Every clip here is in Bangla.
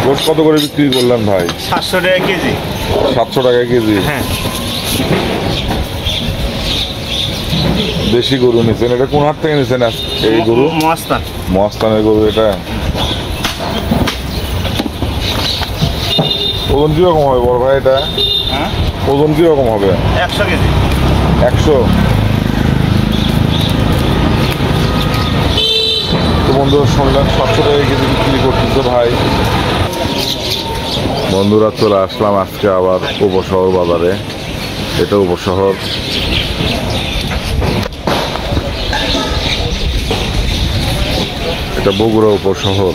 গোশ কত করে বিক্রি করলেন ভাই? 700 টাকা কেজি। 700 টাকা কেজি? হ্যাঁ। দেশি গরু নিছেন, এটা কোন হাট থেকে নিছেন এই গরু? মহাস্থান। মহাস্থানের গরু এটা। ওজন কিরকম হবে বড় ভাই এটা? হ্যাঁ, ওজন কিরকম হবে? 100 কেজি। 100? তো বন্ধুরা শুনলেন 700 টাকা কেজি বিক্রি করতেছে ভাই। বন্ধুরা চলে আসলাম আজকে আবার উপশহর বাজারে। এটা উপশহর। এটা বগুড়া উপশহর।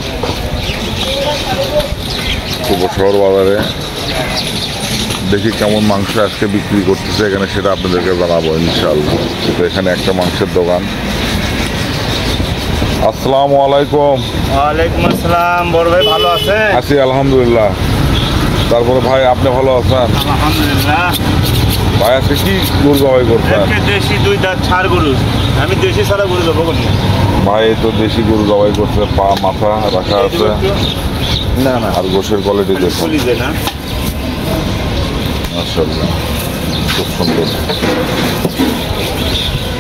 উপশহর বাজারে দেখি কেমন মাংস আজকে বিক্রি করতেছে এখানে, সেটা আপনাদেরকে জানাবো ইনশাআল্লাহ। তো এখানে একটা মাংসের দোকান। আসসালামু আলাইকুম। ওয়ালাইকুম আসসালাম। বড় ভাই ভালো আছেন? আছি আলহামদুলিল্লাহ। তারপরে ভাই আপনি ভালো আছেন? আলহামদুলিল্লাহ। ভাই আজকে কি গরু জবাই করছেন? দেশি 2 দাঁত ছাড় গরু। আমি দেশি ছাড়া গরু দেবো কোন? ভাই এই তো দেশি গরু জবাই করছে, পা মাথা রাখা আছে। না না, আর গোশের কোয়ালিটি দেখুন না। মাশাআল্লাহ, খুব সুন্দর।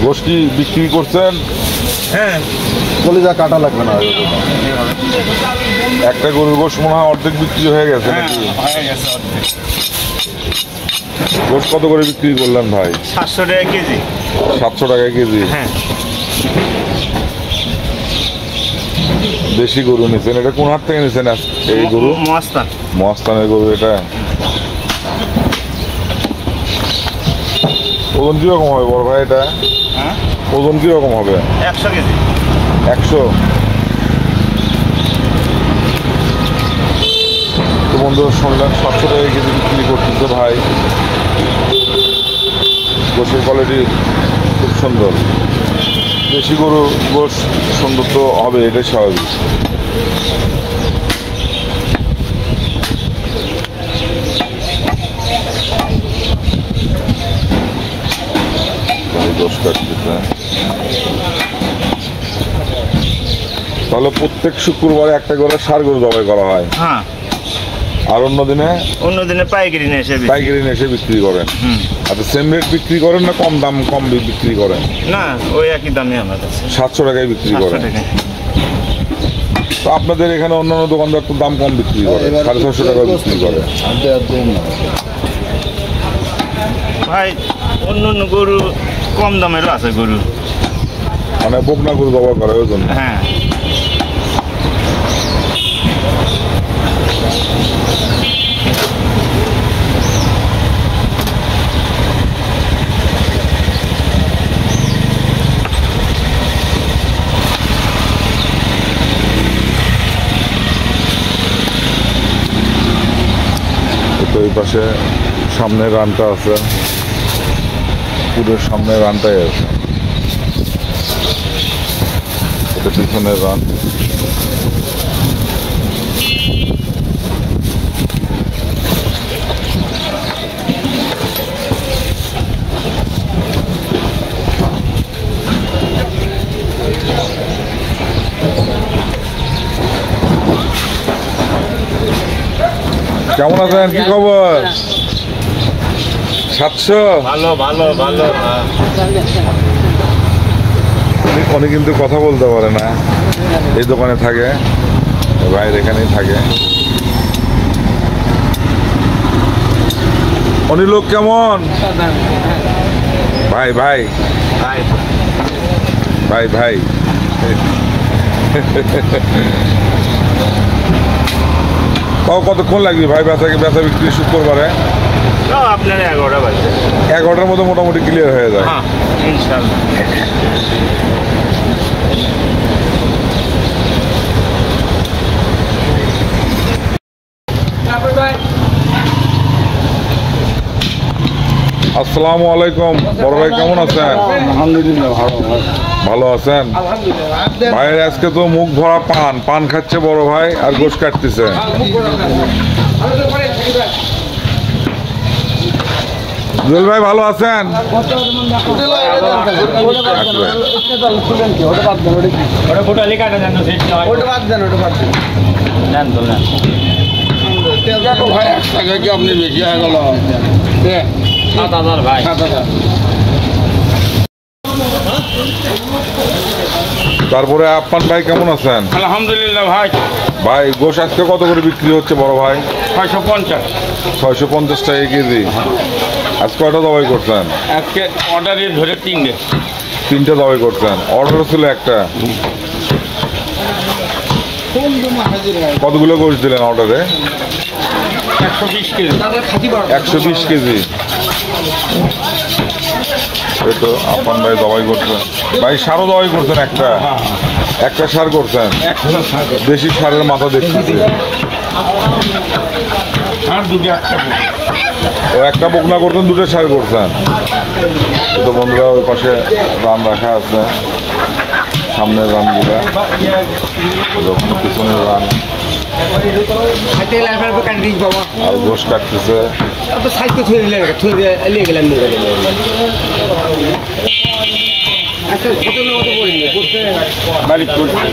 গোশ কি বিক্রি করছেন? হ্যাঁ, কলিজা কাটা লাগবে না। একটা গরুর গোশ মনে হয় অর্ধেক বিক্রি হয়ে গেছে নাকি? হয়ে গেছে অর্ধেক। গোশ কত করে বিক্রি করলেন ভাই? 700 টাকা কেজি। 700 টাকা কেজি? হ্যাঁ। দেশি গরু নিছেন, এটা কোন হাট থেকে নিছেন এই গরু? মহাস্থান। মহাস্থানের গরু এটা। ওজন কিরকম হবে বড় ভাই এটা? হ্যাঁ, ওজন কিরকম হবে? 100 কেজি। 100? তো বন্ধুরা শুনলেন 700 টাকা কেজি বিক্রি করতেছে ভাই। গোশের কোয়ালিটি খুব সুন্দর। দেশি গরু গোশ সুন্দর তো হবে, এটাই স্বাভাবিক। গোশ কাটতেছে। তাহলে প্রত্যেক শুক্রবারে একটা করে ষাঁড় গরু জবাই করা হয়? হ্যাঁ। আর অন্য দিনে পাইকারি নিয়ে এসে পাইকারি নিয়ে এসে বিক্রি করেন? আচ্ছা, সেম রেট বিক্রি করেন না কম দাম কম বিক্রি করেন? না, ওই একই দামে আমার কাছে। 700 টাকায় বিক্রি করেন? তো আপনাদের এখানে অন্যান্য দোকানদার তো দাম কম বিক্রি করে, 650 টাকা বিক্রি করে। ভাই অন্য অন্য গরু কম দামেরও আছে গরু, মানে বকনা গরু ব্যবহার করে ওই জন্য। হ্যাঁ। তো এই পাশে সামনে রানটা আছে, পুরো সামনে রানটাই আছে। এটা পিছনের রান। কেমন আছেন? কি খবর? 700? ভালো ভালো ভালো। উনি কিন্তু কথা বলতে পারে না, এই দোকানে থাকে, ভাইয়ের এখানেই থাকে। উনি লোক কেমন? ভাই ভাই ভাই ভাই ভাই তাও কতক্ষণ লাগবে ভাই বেচা বিক্রি শুক্রবারে? আপনার 11টা বাজে। 11টার মধ্যে মোটামুটি ক্লিয়ার হয়ে যায়? হ্যাঁ, ইনশাআল্লাহ। আসসালামু আলাইকুম। বড় ভাই কেমন আছেন? আলহামদুলিল্লাহ ভালো আছেন? ভাইয়ের আজকে তো মুখ ভরা পান খাচ্ছে বড় ভাই, আর গোশ কাটতেছে। জুয়েল ভাই ভালো আছেন? আপনি বেশি হয়ে গেল ভাই। তারপরে আপ্পান ভাই কেমন আছেন? আলহামদুলিল্লাহ ভাই। ভাই গোশ আজকে কত করে বিক্রি হচ্ছে বড় ভাই? 650। 650 টাকা কেজি। আজ কয়টা দাবাই করছেন? আজকে অর্ডারে ধরে 3টে দাবাই করছেন। অর্ডার ছিল একটা। কতগুলো গোশ দিলেন অর্ডারে? 120 কেজি। 120 কেজি। এই তো আপ্পান ভাই দাবাই করছেন। ভাই সারও দাবাই করছেন একটা সার করছেন। দেশি সারের মাথা দেখতেছি। আর দুটো একটা ও একটা বকনা করছেন, 2টা সার করছেন। তো বন্ধুরা ওই পাশে রান রাখা আছে, সামনের রানগুলা, পিছনের রান আর গোশ কাটতেছে। বাড়ি করছি।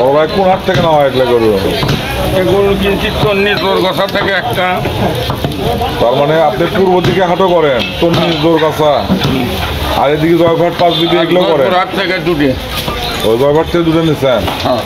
বড় ভাই কোন হাট থেকে নেওয়া এগুলো গরু? এগুলো কিঞ্চিত তন্নি দোরগোসা থেকে একটা। তার মানে আপনি পূর্ব দিকে হাটও করেন, তন্নি দোরগাছা, আর এদিকে জয়ঘাট 5 বিবি এগুলো করেন? হাট থেকে দুটো। ওই জয়ঘাট থেকে 2টা নিচ্ছেন? হ্যাঁ।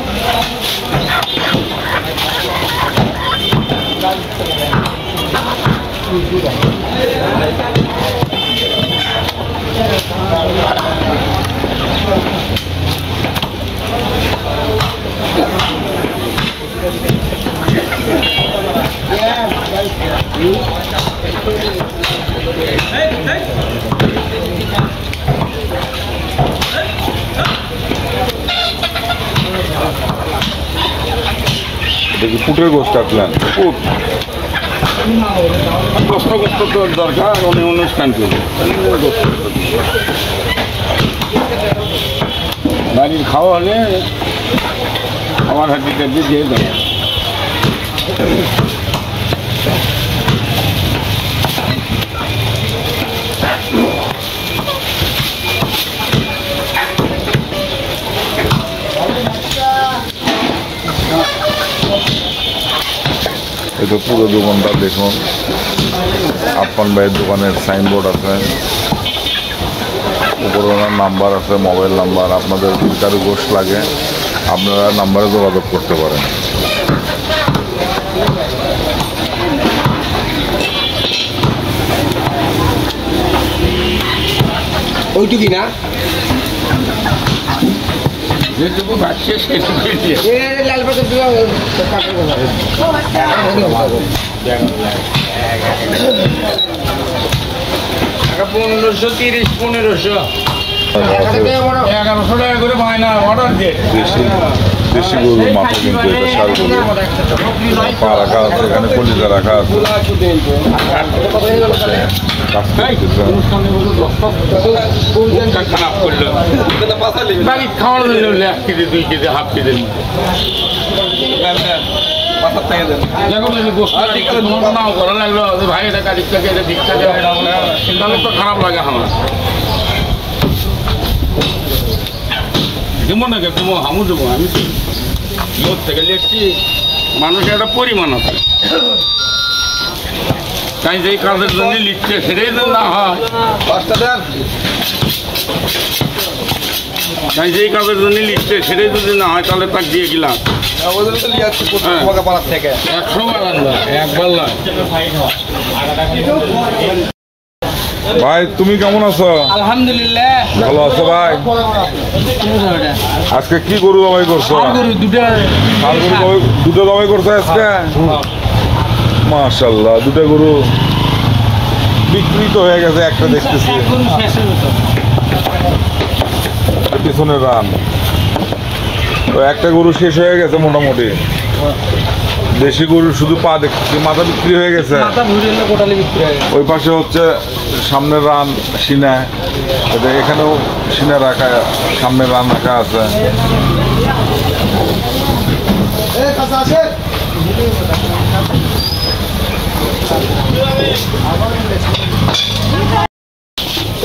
দেখি পুটের গোশ কাটলেন। খুব কষ্ট তো দরকার, অনেক অনুষ্ঠান করি। বাড়ির খাওয়া হলে আমার হাতিটা দিয়ে দেয়। এই তো পুরো দোকানটা দেখুন। আপ্পান ভাইয়ের দোকানের সাইনবোর্ড আছে, উপরে ওনার নাম্বার আছে, মোবাইল নাম্বার। আপনাদের যদি কারো গোশ লাগে আপনারা নাম্বারে যোগাযোগ করতে পারেন। ওইটুকি না যেটুকু বাড়ছে সেটুকু লাল পাতা 1530 1500 1100 টাকা করে বায়না অর্ডার দিয়ে। দেশি গরুর মাথা কিন্তু এটা সার গরু। পা রাখা আছে, এখানে কলিজা রাখা আছে। খারাপ করলো বাড়ি খাওয়ার জন্য 1 কেজি 2 কেজি হাফ কেজি নাও করা লাগলো। ভাই এটা গাড়ি থেকে এটা দিক থেকে তাহলে তো খারাপ লাগে আমার। দেবো না দেবো হামু দেবো। আমি লোক থেকে লিখছি, মানুষের একটা পরিমাণ আছে, তাই যেই কাজের জন্য লিখছে সেটাই যেন না হয়। তাই যেই কাজের জন্য লিখছে সেটাই যদি না হয় তাহলে তাকে দিয়ে গেলাম 100 বার আনবা, একবার নয়। ভাই তুমি কেমন আছো? আলহামদুলিল্লাহ ভালো আছো ভাই? আজকে কি গরু দাবাই করছো? দুটো দাবাই করছো আজকে? মাশাআল্লাহ, 2টা গরু বিক্রি তো হয়ে গেছে, একটা দেখতেছি পিছনের রান। তো একটা গরু শেষ হয়ে গেছে মোটামুটি। দেশি গরু শুধু পা দেখছি, মাথা বিক্রি হয়ে গেছে। ওই পাশে হচ্ছে সামনের রান সিনা, এখানেও সিনা রাখা, সামনের রান রাখা আছে।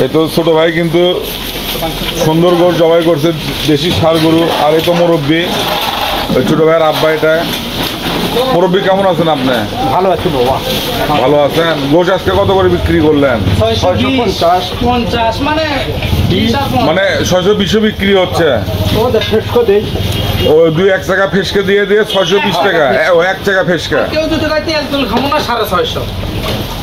এই তো ছোট ভাই কিন্তু সুন্দর গরু জবাই করছে, দেশি ষাঁড় গরু। আর এই তো মুরব্বী, ওই ছোট ভাইয়ের আব্বা। এটা মুরব্বী, কেমন আছেন আপনি? ভালো আছি বাবা। ভালো আছেন। গোশ আজকে কত করে বিক্রি করলেন? 650 মানে মানে 620 বিক্রি হচ্ছে। ও 2-1 টাকা ফেসকে দিয়ে 620 টাকা। ও 1 টাকা ফেসকা। কেউ যদি কয় তেল তুল খাবো না 650।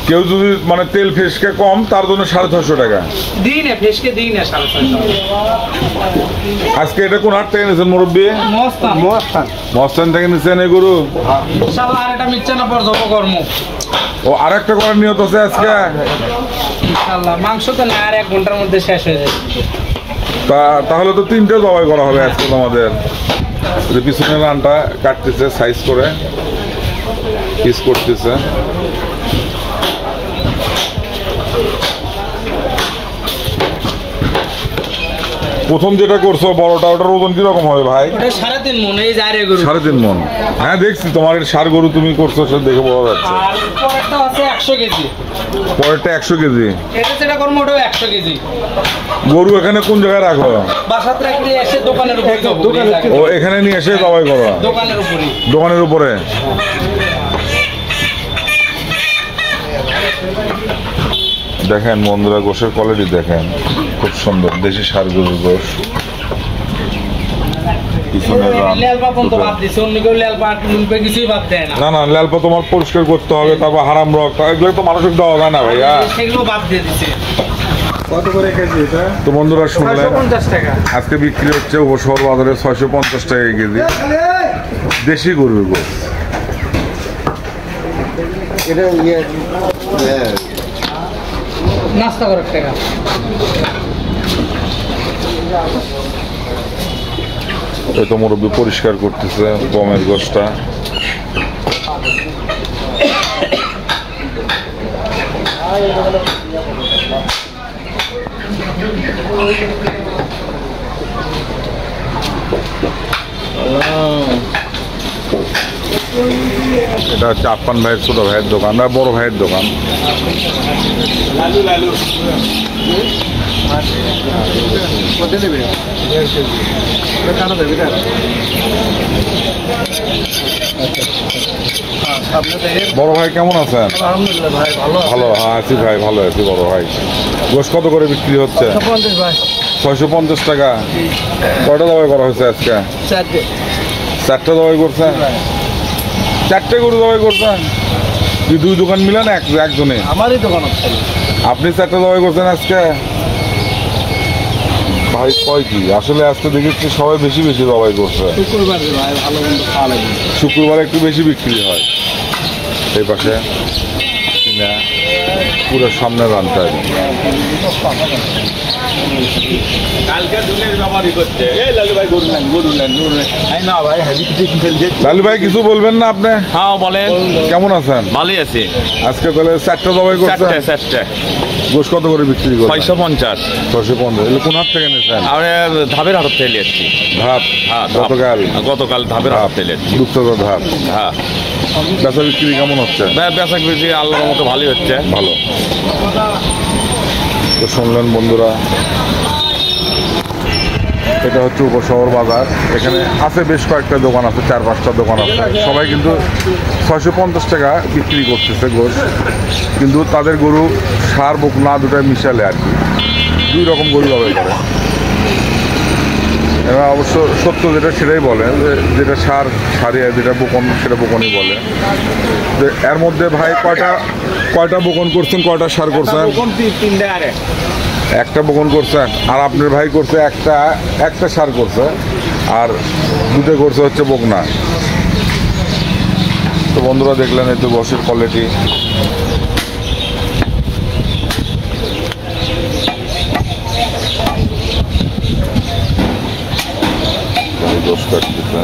কেউ যদি মানে তেল ফেসকে কম, তার জন্য 650 টাকা দিই না, ফেসকে দিই না 650। আজকে এটা কোন হাট থেকে নিয়েছেন মুরব্বী? মস্তান থেকে নিয়েছেন এই গরু? ইনশাআল্লাহ আর এটা মিথ্যা না পর্যব কর্ম। ও আরেকটা করার নিয়ত আছে আজকে? ইনশাআল্লাহ মাংস তো না, আর 1 ঘন্টার মধ্যে শেষ হয়ে যাবে। তাহলে তো 3টে জবাই করা হবে আজকে তোমাদের। পিছনের রানটা কাটতেছে, সাইজ করে পিস করতেছে। প্রথম যেটা করছো বড়টা, ওটার ওজন কিরকম হবে ভাই? এটা 3.5 মণ। এই যায় রে গরু 3.5 মণ। হ্যাঁ দেখছি তোমার ষাঁড় গরু তুমি করছো, সেটা দেখে বোঝা যাচ্ছে। আর পরেরটা আছে 100 কেজি। পরেরটা 100 কেজি। এটা যেটা করবো ওটাও 100 কেজি। গরু এখানে কোন জায়গায় রাখো? বাসাতে রাখলে এসে দোকানের উপরে যাবো। ও এখানে নিয়ে এসে জবাই করো দোকানের উপরে। দোকানের উপরে? দেখেন বন্ধুরা, গোশের কোয়ালিটি দেখেন, খুব সুন্দর দেশি ষাঁড় গরুর গোশ। পিছনের রান। লেলপা পর্যন্ত বাদ দিছে, অন্য কেউ লেলপা লুম্পে কিছুই বাদ দেয় না। না না, ল্যালপা তোমার পরিষ্কার করতে হবে, তারপর হারাম রক্ত, এগুলো তো মানুষের দেওয়া যায় না ভাইয়া। সেগুলো বাদ দিয়ে দিছে। কত করে কেজি এটা? তো বন্ধুরা শুনলেন, 650 টাকা। আজকে বিক্রি হচ্ছে উপশহর বাজারে 650 টাকা কেজি দেশি গরুর গোশ। এটা নাস্তা করার টাকা। এই তো মুরব্বী পরিষ্কার করতেছে গমের গোশটা। এটা হচ্ছে আপ্পান ভাইয়ের ছোট ভাইয়ের দোকান, না বড় ভাইয়ের দোকান। বড় ভাই কেমন আছেন? আলহামদুলিল্লাহ ভাই ভালো। ভালো, হ্যাঁ আছি ভাই, ভালো আছি বড় ভাই। গোশ কত করে বিক্রি হচ্ছে? 650 ভাই। 650 টাকা। কয়টা জবাই করা হয়েছে আজকে? 4টা জবাই করছেন? 4টে গরু জবাই করছেন? কি 2 দোকান মিলেন একজনে? আমারই দোকান আছে। আপনি 4টা জবাই করছেন আজকে? ভাই কয় কি আসলে আজকে দেখেছি সবাই বেশি বেশি জবাই করছে। শুক্রবারে ভাই ভালো মন্দ খাওয়া লাগবে। শুক্রবারে একটু বেশি বিক্রি হয়। এই পাশে কিনা পুরো সামনে রানটা। লালু ভাই কিছু বলবেন না আপনি? হ্যাঁ বলেন। কেমন আছেন? ভালোই আছি। আজকে তাহলে 4টা জবাই করছেন? 4টে। গোশ কত করে বিক্রি করছেন? 650। 650। এগুলো কোন হাট থেকে নিয়েছেন? আমরা ধাপের হাট থেকে এসেছি। ধাপ? হ্যাঁ গতকাল ধাপের হাট থেকে এসেছি। দুঃখর ধাপ। হ্যাঁ বেচা বিক্রি কেমন হচ্ছে? বেচা বিক্রি আল্লাহর মতো ভালোই হচ্ছে। ভালো। তো শুনলেন বন্ধুরা, এটা হচ্ছে উপশহর বাজার। এখানে আছে বেশ কয়েকটা দোকান আছে, 4-5টা দোকান আছে। সবাই কিন্তু 650 টাকা বিক্রি করতেছে গোশ, কিন্তু তাদের গরু ষাঁড় বকনা দুটাই মিশালে আর কি 2 রকম গরু জবাই করে। এরা অবশ্য সত্য যেটা সেটাই বলে, যেটা সারিয়া যেটা বকন সেটা বকনই বলে। তো এর মধ্যে ভাই কয়টা বকন করছেন, কয়টা সার করছেন? 3টে আরে একটা বকন করছেন। আর আপনার ভাই করছে একটা সার করছে, আর 2টে করছে হচ্ছে বকনা। তো বন্ধুরা দেখলেন এই তো গোশের কোয়ালিটি। গোশ কাটতেছে।